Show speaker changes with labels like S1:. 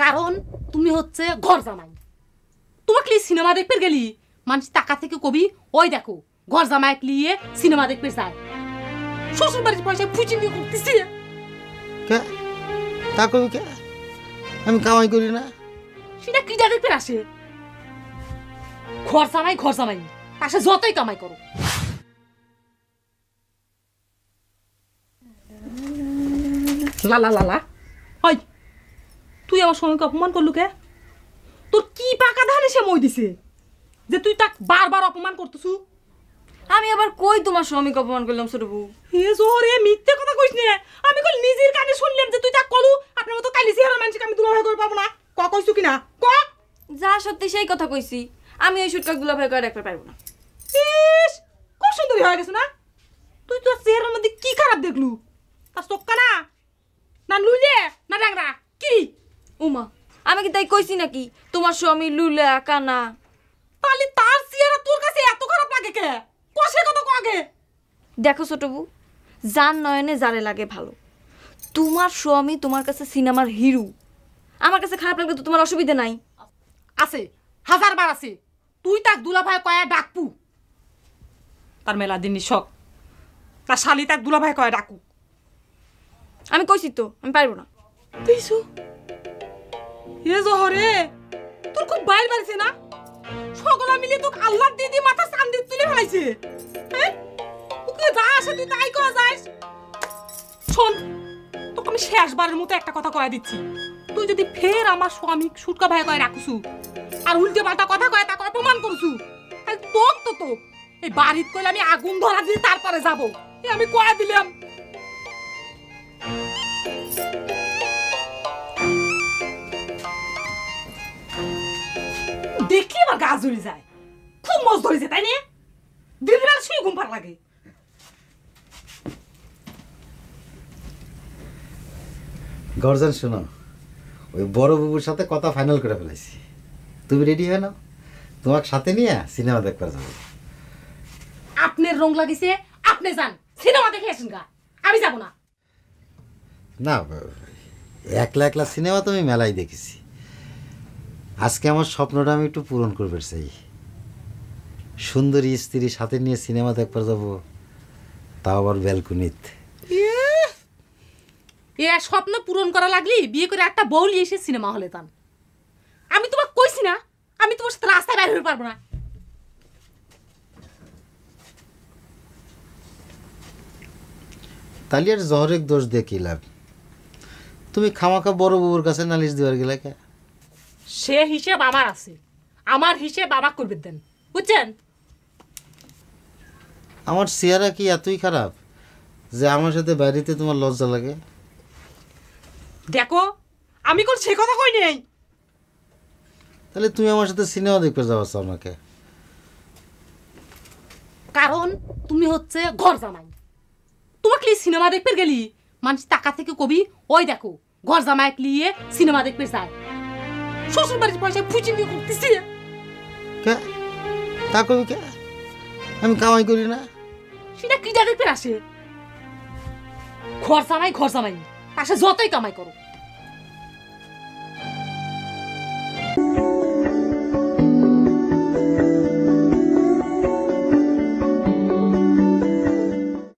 S1: কারণ তুমি হচ্ছে ঘর জামাই। তোমাকে সিনেমা দেখতে গেলি মানুষ টাকা থেকে কবি ওই দেখো ঘর জামাই নিয়ে সিনেমা দেখতে যায়। শ্বশুর বাড়ির পয়সা ফুচিঙ্গি করতেছি
S2: কে তা কবি কে? আমি কামাই করি না।
S1: সেটা কিটা দেখতে আসে? ঘর জামাই পাশে যতই কামাই করো। লালা লালা হয় তুই আমার স্বামীকে অপমান করলু কে? তোর কি পাকা ধানে সে মই দিছে যে তুই তাক বারবার অপমান করতেছু?
S3: আমি আবার কই তোমার স্বামীকে অপমান করলাম ছোট বউ?
S1: হে জোরে মিথ্যে কথা কইস না। আমি কল নিজের কানে শুনলাম যে তুই তাক কলু আপনার মতো কালি চেহারা মানুষকে আমি দুলাভাই করে পাবো না। কইছু কিনা ক?
S3: যা সত্যি সেই কথা কইছি। আমি ওই সুটকা দুলাভাই করে রাখতে পারবো না।
S1: ইস খুব সুন্দরী হয়ে গেছে না? তুই তোর চেহারার মধ্যে কি খারাপ দেখলু? তার চোখকা না না লুলে না ডাংরা কি?
S3: উমা আমি কি তাই কইছি নাকি তোমার স্বামী লুলা কানা?
S1: তাহলে তার চেহারা তোর কাছে এত খারাপ লাগে কে? কষে কত আগে
S3: দেখো ছোট বউ, যার নয়নে যারে লাগে ভালো। তোমার স্বামী তোমার কাছে সিনেমার হিরো, আমার কাছে খারাপ লাগলে তো তোমার অসুবিধা নাই।
S1: আছে, হাজারবার আছে। তুই তাক দুলাভাই কয়া ডাকপু, তার মেলা দিন শখ। তার শালি তাক দুলাভাই কয়া ডাকু।
S3: আমি কইছি তো আমি পারবো না।
S1: তুইছো এ জহরে তোর খুব বাইর বাড়ছে না? সকলা মিলে তোকে আল্লাহ দিদি মাথা চান্দি তুলে ফেলাইছে। হ্যাঁ ওকে যা আসে তুই তাই কয়া যাস। শোন তোকে আমি শেষবারের মতো একটা কথা কয়া দিচ্ছি। তুই যদি ফের আমার স্বামী সুটকা ভাই কয়া রাখুছু আর উল্টে পাল্টা কথা কয়া তাকে অপমান করছু, তাহলে তো এই বাড়িতে কইলে আমি আগুন ধরা দিয়ে তারপরে যাবো। আমি কয়া দিলাম। দেখি আমার গা জ্বলে যায়। খুব মজ ধরেছে তাই না? দিনের বেলা শুয়ে ঘুম পার লাগে।
S2: গর্জন শোনো, ওই বড় বাবুর সাথে কথা ফাইনাল করে ফেলেছি। তুমি রেডি হয়ে নাও, তোমাকে সাথে নিয়ে সিনেমা দেখতে যাবো।
S1: আপনার রং লাগিছে, আপনি যান সিনেমা দেখে আসেন গা, আমি যাব না।
S2: না একলা একলা সিনেমা তো আমি মেলায় দেখেছি। আজকে আমার স্বপ্নটা আমি একটু পূরণ করতে চাই। সুন্দরী স্ত্রী সাথে নিয়ে সিনেমা দেখতে যাবো, তাও আবার ব্যালকনিতে।
S1: এ স্বপ্ন পূরণ করা লাগলি বিয়ে করে একটা বউ নিয়ে এসে সিনেমা হলে যান। আমি তোমাকে কইছি না আমি তোমার সাথে রাস্তায় বাইরে হতে পারবো না।
S2: তাহলে আর জহরের দোষ দেখি লাভ? তুমি খামাখা বড় বাবুর কাছে নালিশ দেওয়ার গেলে কে?
S1: সে হিসেব আমার আছে, আমার হিসেব আমাকে করবে দেন, বুঝছেন?
S2: আমার চেহারা কি এতই খারাপ যে আমার সাথে বাইরেতে তোমার লজ্জা লাগে?
S1: দেখো আমি কোন সে কথা কই নাই।
S2: তাহলে তুমি আমার সাথে সিনেমা দেখতে যাওয়া চাও নাকি?
S1: কারণ তুমি হচ্ছে ঘর জামাই। তোমাকে সিনেমা দেখতে গেলি মানুষ টাকা থেকে কবি ওই দেখো ঘর জামাই নিয়ে সিনেমা দেখতে যায়। শ্বশুর বাড়ির পয়সা ফুচিঙ্গি করতেছি
S2: কে তা কবি কে? আমি কামাই করি না।
S1: সেটা কিটা দেখতে আসে? ঘর জামাই পাশে যতই কামাই করো।